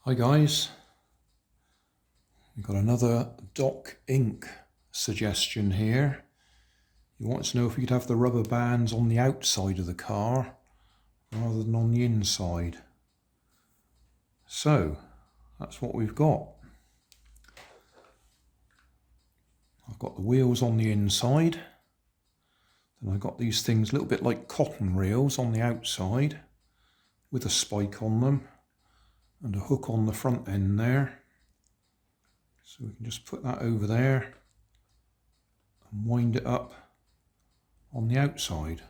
Hi guys, we've got another Doc Ink suggestion here. You want to know if we could have the rubber bands on the outside of the car rather than on the inside. So that's what we've got. I've got the wheels on the inside, then I've got these things a little bit like cotton reels on the outside with a spike on them and a hook on the front end there. So we can just put that over there and wind it up on the outside.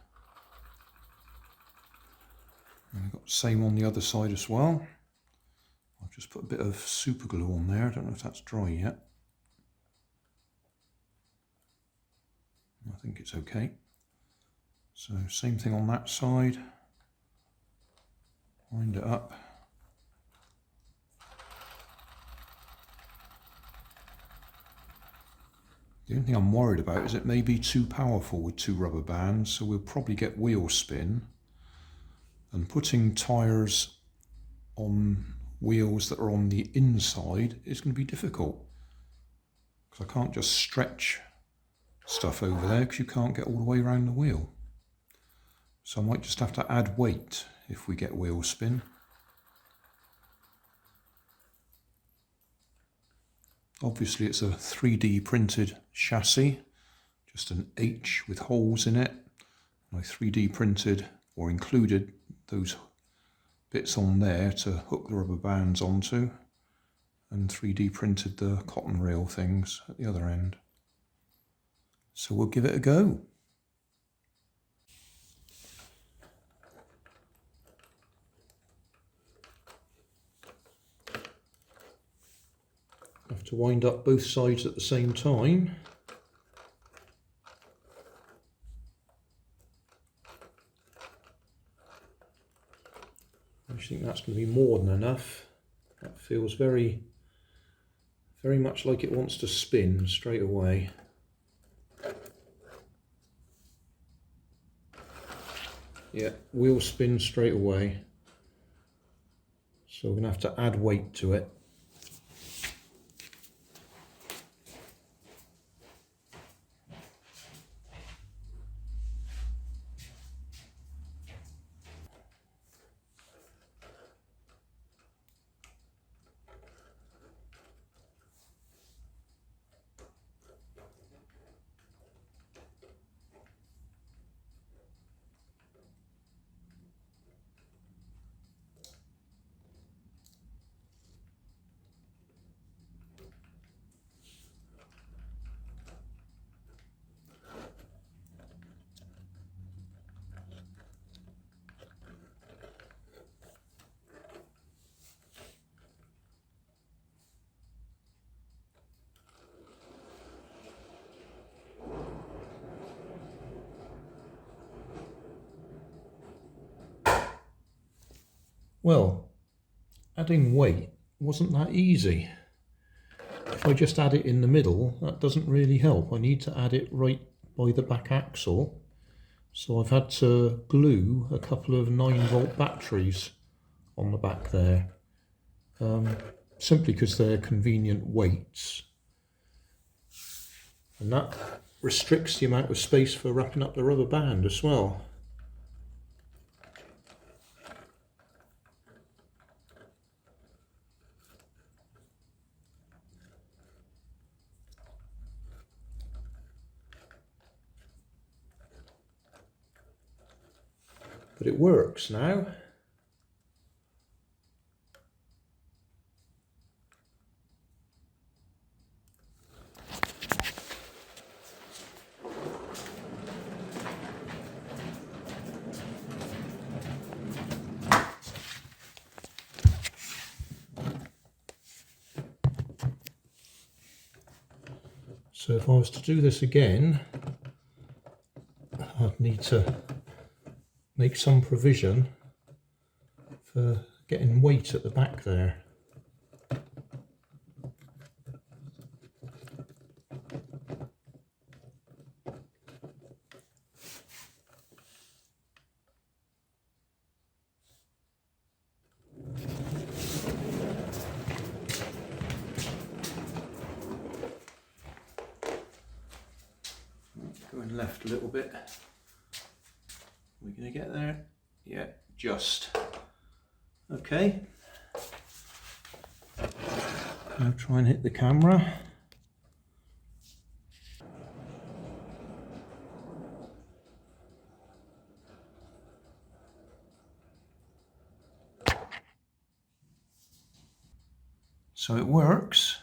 And we've got the same on the other side as well. I've just put a bit of super glue on there, I don't know if that's dry yet. I think it's okay. So same thing on that side, wind it up. The only thing I'm worried about is it may be too powerful with two rubber bands, so we'll probably get wheel spin. And putting tyres on wheels that are on the inside is going to be difficult, because I can't just stretch stuff over there because you can't get all the way around the wheel. So I might just have to add weight if we get wheel spin. Obviously it's a 3D printed chassis, just an H with holes in it. I 3D printed or included those bits on there to hook the rubber bands onto, and 3D printed the cotton reel things at the other end. So we'll give it a go. Have to wind up both sides at the same time. I think that's going to be more than enough. That feels very much like it wants to spin straight away. Yeah, wheel spin straight away. So we're going to have to add weight to it. Well, adding weight wasn't that easy. If I just add it in the middle, that doesn't really help. I need to add it right by the back axle. So I've had to glue a couple of 9-volt batteries on the back there, simply because they're convenient weights. And that restricts the amount of space for wrapping up the rubber band as well. But it works now. So if I was to do this again, I'd need to make some provision for getting weight at the back there. Going left a little bit. We're going to get there? Yeah, just. Okay. Now try and hit the camera. So it works.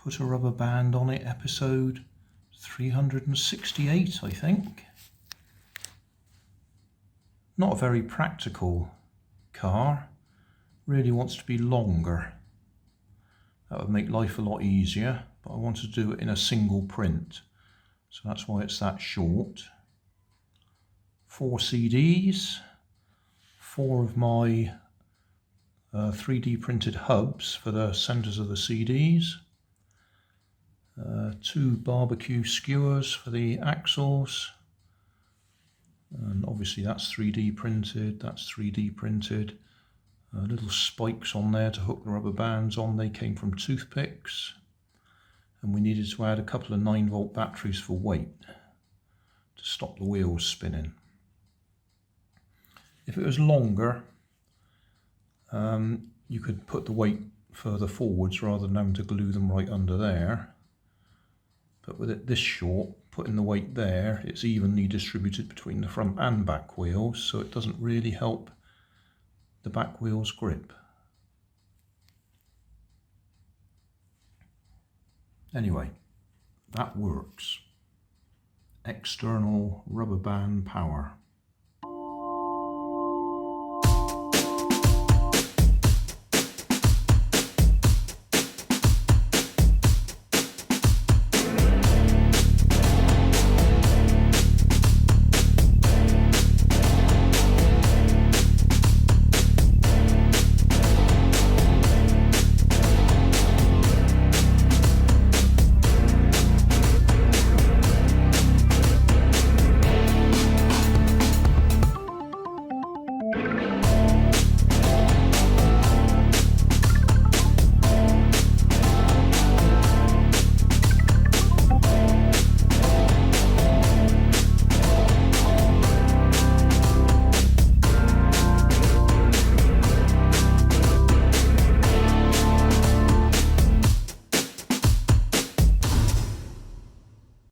Put a rubber band on it, episode 368, I think. Not a very practical car. Really wants to be longer. That would make life a lot easier, but I want to do it in a single print. So that's why it's that short. 4 CDs, 4 of my 3D printed hubs for the centers of the CDs, 2 barbecue skewers for the axles, and obviously that's 3D printed, that's 3D printed. Little spikes on there to hook the rubber bands on, they came from toothpicks, and we needed to add a couple of 9-volt batteries for weight to stop the wheels spinning. If it was longer, you could put the weight further forwards rather than having to glue them right under there. But with it this short, putting the weight there, it's evenly distributed between the front and back wheels, so it doesn't really help the back wheel's grip. Anyway, that works. External rubber band power.